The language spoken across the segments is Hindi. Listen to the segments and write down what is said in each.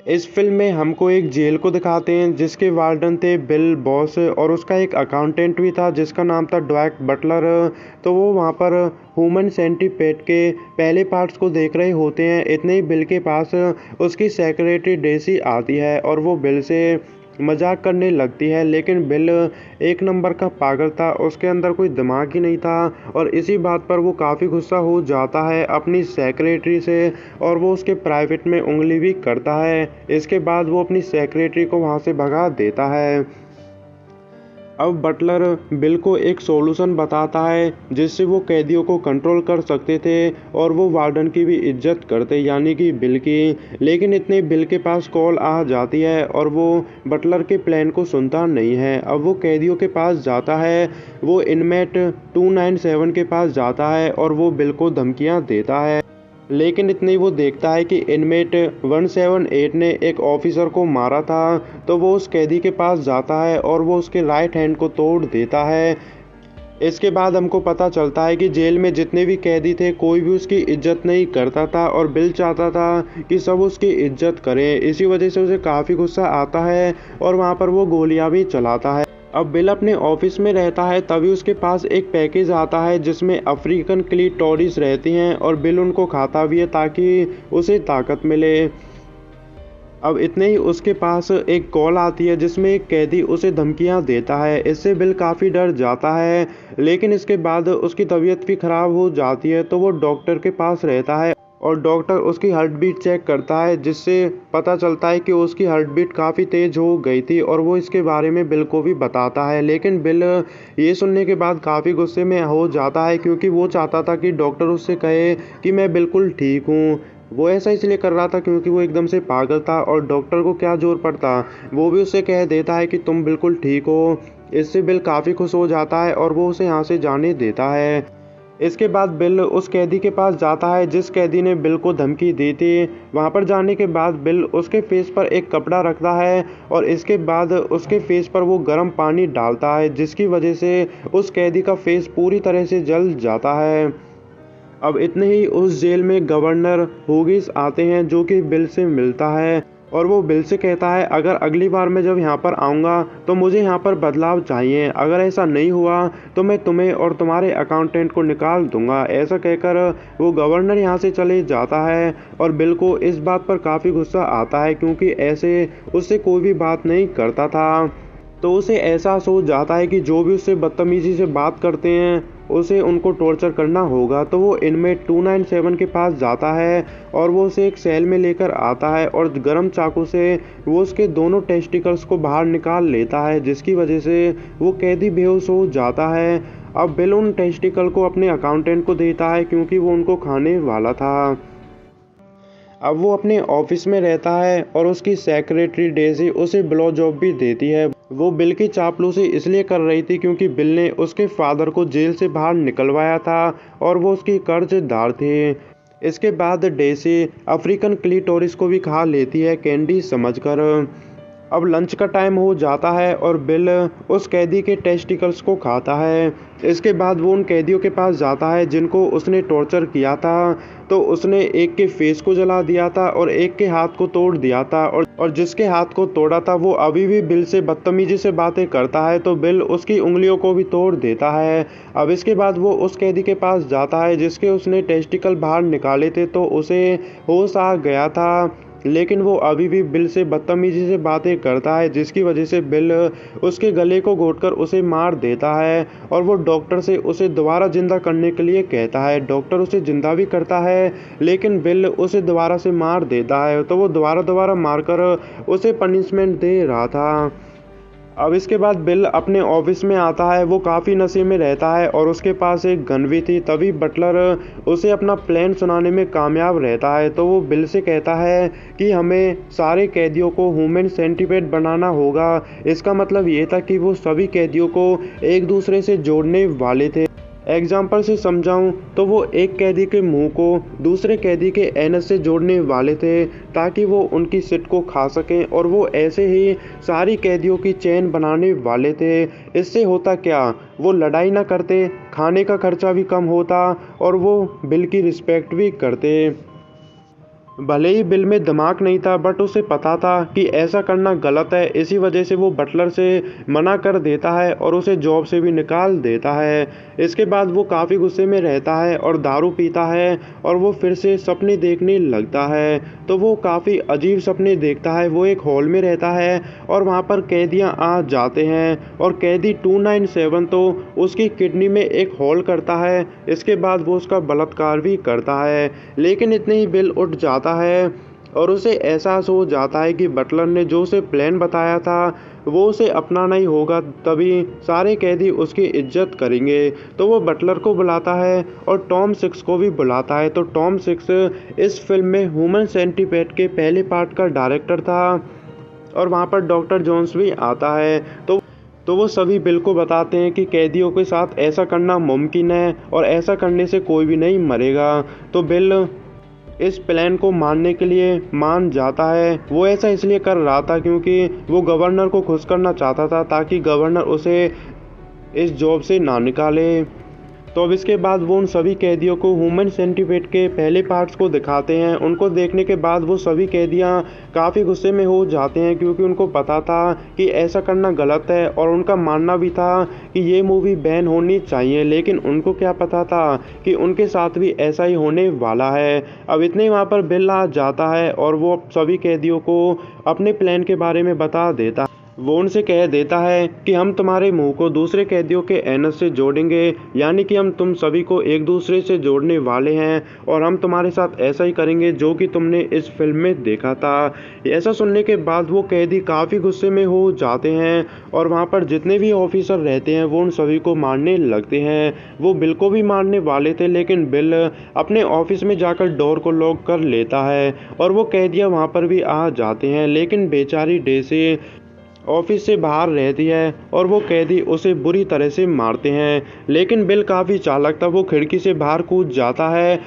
इस फिल्म में हमको एक जेल को दिखाते हैं जिसके वार्डन थे बिल बॉस और उसका एक अकाउंटेंट भी था जिसका नाम था ड्वेक बटलर। तो वो वहाँ पर ह्यूमन सेंटीपेड के पहले पार्ट्स को देख रहे होते हैं। इतने ही बिल के पास उसकी सेक्रेटरी डेसी आती है और वो बिल से मजाक करने लगती है, लेकिन बिल एक नंबर का पागल था, उसके अंदर कोई दिमाग ही नहीं था और इसी बात पर वो काफ़ी गुस्सा हो जाता है अपनी सेक्रेटरी से और वो उसके प्राइवेट में उंगली भी करता है। इसके बाद वो अपनी सेक्रेटरी को वहाँ से भगा देता है। अब बटलर बिल को एक सॉल्यूशन बताता है जिससे वो कैदियों को कंट्रोल कर सकते थे और वो वार्डन की भी इज्जत करते, यानी कि बिल की। लेकिन इतने बिल के पास कॉल आ जाती है और वो बटलर के प्लान को सुनता नहीं है। अब वो कैदियों के पास जाता है, वो इनमेट 297 के पास जाता है और वो बिल को धमकियाँ देता है। लेकिन इतनी वो देखता है कि इनमेट 178 ने एक ऑफिसर को मारा था, तो वो उस कैदी के पास जाता है और वो उसके राइट हैंड को तोड़ देता है। इसके बाद हमको पता चलता है कि जेल में जितने भी कैदी थे कोई भी उसकी इज्जत नहीं करता था और बिल चाहता था कि सब उसकी इज्जत करें। इसी वजह से उसे काफ़ी गुस्सा आता है और वहाँ पर वो गोलियां भी चलाता है। अब बिल अपने ऑफिस में रहता है, तभी उसके पास एक पैकेज आता है जिसमें अफ्रीकन क्लिटोरिस रहती हैं और बिल उनको खाता भी है ताकि उसे ताकत मिले। अब इतने ही उसके पास एक कॉल आती है जिसमें एक कैदी उसे धमकियां देता है। इससे बिल काफ़ी डर जाता है, लेकिन इसके बाद उसकी तबीयत भी ख़राब हो जाती है, तो वो डॉक्टर के पास रहता है और डॉक्टर उसकी हार्ट बीट चेक करता है जिससे पता चलता है कि उसकी हार्ट बीट काफ़ी तेज़ हो गई थी और वो इसके बारे में बिल को भी बताता है। लेकिन बिल ये सुनने के बाद काफ़ी गुस्से में हो जाता है क्योंकि वो चाहता था कि डॉक्टर उससे कहे कि मैं बिल्कुल ठीक हूँ। वो ऐसा इसलिए कर रहा था क्योंकि वो एकदम से पागल था और डॉक्टर को क्या ज़ोर पड़ता, वो भी उसे कह देता है कि तुम बिल्कुल ठीक हो। इससे बिल काफ़ी खुश हो जाता है और वो उसे यहाँ से जाने देता है। इसके बाद बिल उस कैदी के पास जाता है जिस कैदी ने बिल को धमकी दी थी। वहाँ पर जाने के बाद बिल उसके फेस पर एक कपड़ा रखता है और इसके बाद उसके फेस पर वो गर्म पानी डालता है जिसकी वजह से उस कैदी का फेस पूरी तरह से जल जाता है। अब इतने ही उस जेल में गवर्नर हुगिस आते हैं जो कि बिल से मिलता है और वो बिल से कहता है अगर अगली बार मैं जब यहाँ पर आऊँगा तो मुझे यहाँ पर बदलाव चाहिए, अगर ऐसा नहीं हुआ तो मैं तुम्हें और तुम्हारे अकाउंटेंट को निकाल दूंगा। ऐसा कहकर वो गवर्नर यहाँ से चले जाता है और बिल को इस बात पर काफ़ी गुस्सा आता है क्योंकि ऐसे उससे कोई भी बात नहीं करता था। तो उसे एहसास हो जाता है कि जो भी उससे बदतमीजी से बात करते हैं उसे उनको टॉर्चर करना होगा। तो वो इनमेट 297 के पास जाता है और वो उसे एक सेल में लेकर आता है और गर्म चाकू से वो उसके दोनों टेस्टिकल्स को बाहर निकाल लेता है जिसकी वजह से वो कैदी बेहोश हो जाता है। अब बिल उन टेस्टिकल को अपने अकाउंटेंट को देता है क्योंकि वो उनको खाने वाला था। अब वो अपने ऑफिस में रहता है और उसकी सेक्रेटरी डेजी उसे ब्लो जॉब भी देती है। वो बिल की चापलूसी इसलिए कर रही थी क्योंकि बिल ने उसके फादर को जेल से बाहर निकलवाया था और वो उसकी कर्जदार थे। इसके बाद डेसी अफ्रीकन क्लिटोरिस को भी खा लेती है कैंडी समझकर। अब लंच का टाइम हो जाता है और बिल उस कैदी के टेस्टिकल्स को खाता है। इसके बाद वो उन कैदियों के पास जाता है जिनको उसने टॉर्चर किया था। तो उसने एक के फेस को जला दिया था और एक के हाथ को तोड़ दिया था और जिसके हाथ को तोड़ा था वो अभी भी बिल से बदतमीजी से बातें करता है, तो बिल उसकी उंगलियों को भी तोड़ देता है। अब इसके बाद वो उस कैदी के पास जाता है जिसके उसने टेस्टिकल बाहर निकाले थे, तो उसे होश आ गया था, लेकिन वो अभी भी बिल से बदतमीजी से बातें करता है जिसकी वजह से बिल उसके गले को घोंटकर उसे मार देता है और वो डॉक्टर से उसे दोबारा जिंदा करने के लिए कहता है। डॉक्टर उसे जिंदा भी करता है लेकिन बिल उसे दोबारा से मार देता है, तो वो दोबारा दोबारा मारकर उसे पनिशमेंट दे रहा था। अब इसके बाद बिल अपने ऑफिस में आता है। वो काफ़ी नशे में रहता है और उसके पास एक गन भी थी। तभी बटलर उसे अपना प्लान सुनाने में कामयाब रहता है। तो वो बिल से कहता है कि हमें सारे कैदियों को ह्यूमन सेंटीपेड बनाना होगा। इसका मतलब ये था कि वो सभी कैदियों को एक दूसरे से जोड़ने वाले थे। एग्जाम्पल से समझाऊं तो वो एक कैदी के मुंह को दूसरे कैदी के एनस से जोड़ने वाले थे ताकि वो उनकी सिट को खा सकें, और वो ऐसे ही सारी कैदियों की चेन बनाने वाले थे। इससे होता क्या, वो लड़ाई ना करते, खाने का खर्चा भी कम होता और वो बिल की रिस्पेक्ट भी करते। भले ही बिल में दिमाग नहीं था बट उसे पता था कि ऐसा करना गलत है। इसी वजह से वो बटलर से मना कर देता है और उसे जॉब से भी निकाल देता है। इसके बाद वो काफ़ी गुस्से में रहता है और दारू पीता है और वो फिर से सपने देखने लगता है। तो वो काफ़ी अजीब सपने देखता है। वो एक हॉल में रहता है और वहाँ पर कैदियाँ आ जाते हैं और कैदी 297 तो उसकी किडनी में एक होल करता है। इसके बाद वो उसका बलात्कार भी करता है। लेकिन इतने ही बिल उठ जाता है और उसे एहसास हो जाता है कि बटलर ने जो उसे प्लान बताया था वो उसे अपनाना ही होगा, तभी सारे कैदी उसकी इज्जत करेंगे। तो वो बटलर को बुलाता है और टॉम सिक्स को भी बुलाता है। तो टॉम सिक्स इस फिल्म में ह्यूमन सेंटीपेड के पहले पार्ट का डायरेक्टर था और वहाँ पर डॉक्टर जोन्स भी आता है। तो वो सभी बिल को बताते हैं कि कैदियों के साथ ऐसा करना मुमकिन है और ऐसा करने से कोई भी नहीं मरेगा। तो बिल इस प्लान को मानने के लिए मान जाता है। वो ऐसा इसलिए कर रहा था क्योंकि वो गवर्नर को खुश करना चाहता था ताकि गवर्नर उसे इस जॉब से ना निकाले। तो अब इसके बाद वो उन सभी कैदियों को ह्यूमन सेंटीपेड के पहले पार्ट्स को दिखाते हैं। उनको देखने के बाद वो सभी कैदियां काफ़ी गुस्से में हो जाते हैं क्योंकि उनको पता था कि ऐसा करना गलत है और उनका मानना भी था कि ये मूवी बैन होनी चाहिए। लेकिन उनको क्या पता था कि उनके साथ भी ऐसा ही होने वाला है। अब इतने वहाँ पर बिल आ जाता है और वो सभी कैदियों को अपने प्लान के बारे में बता देता है। वो उनसे कह देता है कि हम तुम्हारे मुंह को दूसरे कैदियों के एनस से जोड़ेंगे, यानी कि हम तुम सभी को एक दूसरे से जोड़ने वाले हैं और हम तुम्हारे साथ ऐसा ही करेंगे जो कि तुमने इस फिल्म में देखा था। ऐसा सुनने के बाद वो कैदी काफ़ी गुस्से में हो जाते हैं और वहाँ पर जितने भी ऑफिसर रहते हैं वो उन सभी को मारने लगते हैं। वो बिल को भी मारने वाले थे लेकिन बिल अपने ऑफिस में जाकर डोर को लॉक कर लेता है और वो कैदियाँ वहाँ पर भी आ जाते हैं। लेकिन बेचारी डेसी ऑफिस से बाहर रहती है और वो कैदी उसे बुरी तरह से मारते हैं। लेकिन बिल काफ़ी चालाक था, वो खिड़की से बाहर कूद जाता है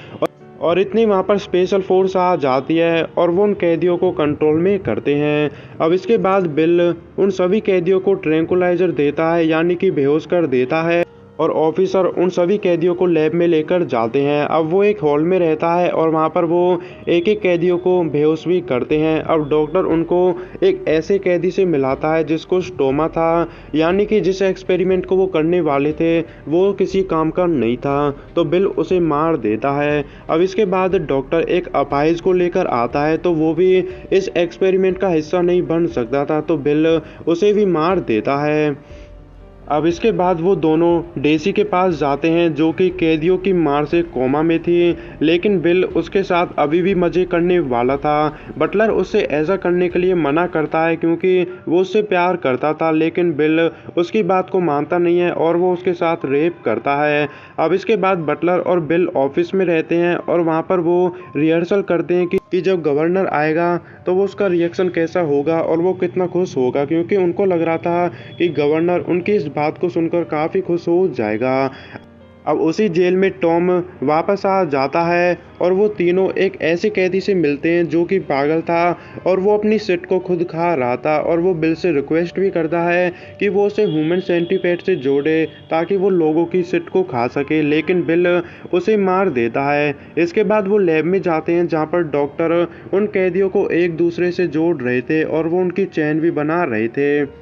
और इतनी वहाँ पर स्पेशल फोर्स आ जाती है और वो उन कैदियों को कंट्रोल में करते हैं। अब इसके बाद बिल उन सभी कैदियों को ट्रैंकुलाइजर देता है, यानी कि बेहोश कर देता है और ऑफिसर उन सभी कैदियों को लैब में लेकर जाते हैं। अब वो एक हॉल में रहता है और वहाँ पर वो एक एक कैदियों को बेहोश भी करते हैं। अब डॉक्टर उनको एक ऐसे कैदी से मिलाता है जिसको स्टोमा था, यानी कि जिस एक्सपेरिमेंट को वो करने वाले थे वो किसी काम का नहीं था। तो बिल उसे मार देता है। अब इसके बाद डॉक्टर एक अपाहिज को लेकर आता है, तो वो भी इस एक्सपेरिमेंट का हिस्सा नहीं बन सकता था, तो बिल उसे भी मार देता है। अब इसके बाद वो दोनों डेसी के पास जाते हैं जो कि कैदियों की मार से कोमा में थी। लेकिन बिल उसके साथ अभी भी मज़े करने वाला था। बटलर उससे ऐसा करने के लिए मना करता है क्योंकि वो उससे प्यार करता था, लेकिन बिल उसकी बात को मानता नहीं है और वो उसके साथ रेप करता है। अब इसके बाद बटलर और बिल ऑफिस में रहते हैं और वहाँ पर वो रिहर्सल करते हैं कि जब गवर्नर आएगा तो वो उसका रिएक्शन कैसा होगा और वो कितना खुश होगा, क्योंकि उनको लग रहा था कि गवर्नर उनकी इस बात को सुनकर काफ़ी खुश हो जाएगा। अब उसी जेल में टॉम वापस आ जाता है और वो तीनों एक ऐसे कैदी से मिलते हैं जो कि पागल था और वो अपनी सिट को खुद खा रहा था और वो बिल से रिक्वेस्ट भी करता है कि वो उसे ह्यूमन सेंटीपेड से जोड़े ताकि वो लोगों की सिट को खा सके, लेकिन बिल उसे मार देता है। इसके बाद वो लैब में जाते हैं जहाँ पर डॉक्टर उन कैदियों को एक दूसरे से जोड़ रहे थे और वो उनकी चैन भी बना रहे थे।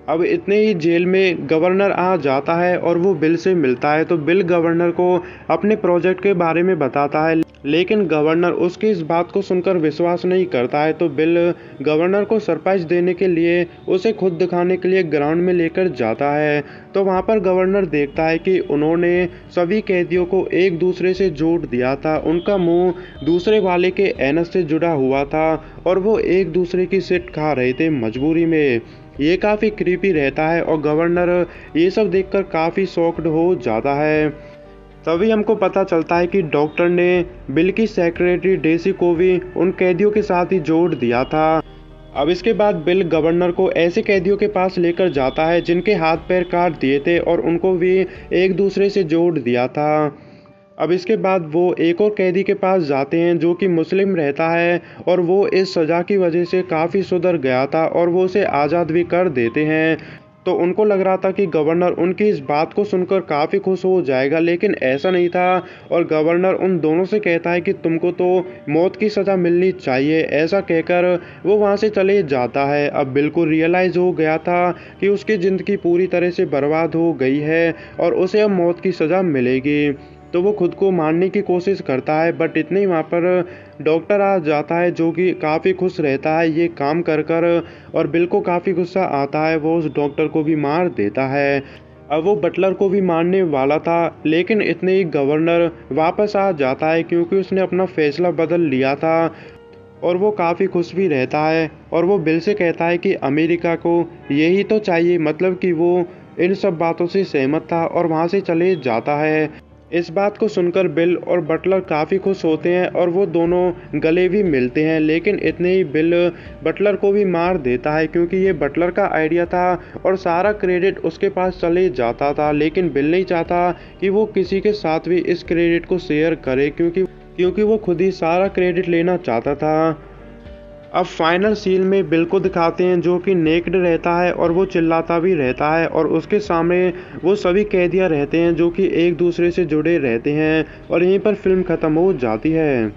अब इतने ही जेल में गवर्नर आ जाता है और वो बिल से मिलता है। तो बिल गवर्नर को अपने प्रोजेक्ट के बारे में बताता है, लेकिन गवर्नर उसकी इस बात को सुनकर विश्वास नहीं करता है। तो बिल गवर्नर को सरप्राइज देने के लिए उसे खुद दिखाने के लिए ग्राउंड में लेकर जाता है। तो वहाँ पर गवर्नर देखता है कि उन्होंने सभी कैदियों को एक दूसरे से जोड़ दिया था, उनका मुंह दूसरे वाले के एनस से जुड़ा हुआ था और वो एक दूसरे की सिट खा रहे थे मजबूरी में। ये काफ़ी क्रीपी रहता है और गवर्नर ये सब देखकर काफ़ी शॉक्ड हो जाता है। तभी हमको पता चलता है कि डॉक्टर ने बिल की सेक्रेटरी डेसी को भी उन कैदियों के साथ ही जोड़ दिया था। अब इसके बाद बिल गवर्नर को ऐसे कैदियों के पास लेकर जाता है जिनके हाथ पैर काट दिए थे और उनको भी एक दूसरे से जोड़ दिया था। अब इसके बाद वो एक और कैदी के पास जाते हैं जो कि मुस्लिम रहता है और वो इस सज़ा की वजह से काफ़ी सुधर गया था और वो उसे आज़ाद भी कर देते हैं। तो उनको लग रहा था कि गवर्नर उनकी इस बात को सुनकर काफ़ी खुश हो जाएगा, लेकिन ऐसा नहीं था। और गवर्नर उन दोनों से कहता है कि तुमको तो मौत की सज़ा मिलनी चाहिए। ऐसा कहकर वो वहाँ से चले जाता है। अब बिल्कुल रियलाइज़ हो गया था कि उसकी ज़िंदगी पूरी तरह से बर्बाद हो गई है और उसे अब मौत की सज़ा मिलेगी। तो वो खुद को मारने की कोशिश करता है, बट इतने ही वहाँ पर डॉक्टर आ जाता है जो कि काफ़ी खुश रहता है ये काम कर कर, और बिल को काफ़ी गुस्सा आता है। वो उस डॉक्टर को भी मार देता है। अब वो बटलर को भी मारने वाला था, लेकिन इतने ही गवर्नर वापस आ जाता है क्योंकि उसने अपना फैसला बदल लिया था। और वो काफ़ी खुश भी रहता है और वो बिल से कहता है कि अमेरिका को यही तो चाहिए, मतलब कि वो इन सब बातों से सहमत था और वहाँ से चले जाता है। इस बात को सुनकर बिल और बटलर काफ़ी खुश होते हैं और वो दोनों गले भी मिलते हैं, लेकिन इतने ही बिल बटलर को भी मार देता है क्योंकि ये बटलर का आइडिया था और सारा क्रेडिट उसके पास चले जाता था। लेकिन बिल नहीं चाहता कि वो किसी के साथ भी इस क्रेडिट को शेयर करे क्योंकि वो खुद ही सारा क्रेडिट लेना चाहता था। अब फाइनल सीन में बिल को दिखाते हैं जो कि नेक्ड रहता है और वो चिल्लाता भी रहता है और उसके सामने वो सभी कैदियां रहते हैं जो कि एक दूसरे से जुड़े रहते हैं, और यहीं पर फिल्म ख़त्म हो जाती है।